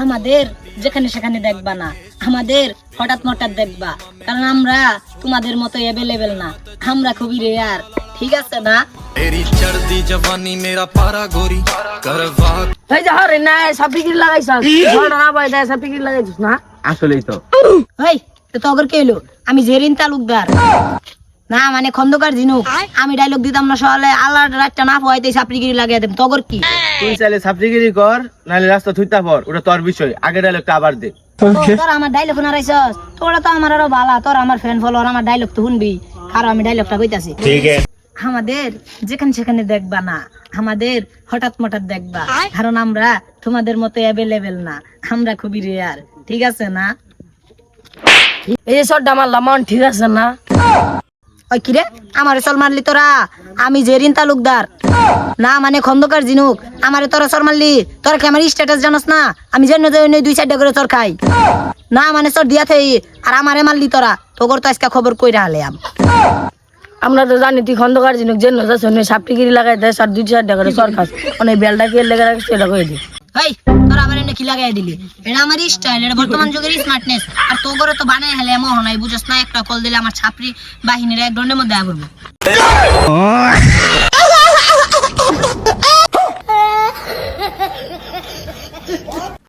আমাদের যেখানে সেখানে দেখবা না, আমাদের হঠাৎ মঠাৎ দেখবা, কারণ আমরা তোমাদের মতো অ্যাভেলেবেল না, আমরা খুবই রেয়ার, ঠিক আছে না? तेरी चढ़ती जवानी मेरा पारा गोरी करवा এই যে হরে না সাপিকির লাগাইছস ঝড় না বয় যায় সাপিকির লাগাইছস না আসলেই তো ওই তো তগর কে এলো? আমি জেরিন তালুকদার না, মানে খন্দকার ঝিনুক। আমি ডায়লগ দিতাম না সকালে, আল্লাহ রাতটা না পাইতে সাপড়িগিরি লাগিয়ে দেব। তগর কি? তুই চাইলে সাবজিগিরি কর, নাহলে রাস্তা থুইতা পর, ওটা তোর বিষয়। আগে ডায়লগটা আবার দে। তোর আমার ডায়লগ শোনারাইছস? তোরা তো আমার আরো ভালো, তোর আমার ফ্যান ফলোয়ার, আমার ডায়লগ তো শুনবি। কারণ আমি ডায়লগটা কইতাছি, ঠিক আছে? আমাদের যেখানে সেখানে দেখবা না, আমাদের হঠাৎ মঠাৎ দেখবা, কারণ আমরা তোমাদের মতো অ্যাভেলেবেল না, আমরা খুবই রেয়ার, ঠিক আছে না? এই যে শটটা মারলাম মন ঠিক আছে না? ওই কিরে আমারে চল মারলি তোরা? আমি জেরিন তালুকদার না, মানে খন্দকার ঝিনুক। আমারে তোরা চর মারলি? তোরা কি আমার স্ট্যাটাস জানোস না? আমি জেনে যাই 2-4টা করে চর খাই না, মানে চর দিয়া থাই। আর আমারে মারলি তোরা, তোর তো আজকে খবর কইরা হলাম। আমরা তো জানি তুই খন্দকার জিনুক জেন যাস নে সাপটিগিরি লাগাই দেয় আর 2-4টা করে সর খাস, মানে বেলটা কে লেগে রাখিস এটা কই দে। এই তোরা আবার এনে কি লাগাই দিলি? এটা আমার স্টাইল, এটা বর্তমান যুগের স্মার্টনেস। আর তোর তো বানাই হেলে এমন নাই, বুঝছ না? একটা কল দিলে আমার ছাপরি বাহিনীর এক ঘন্টার মধ্যে আবরবে।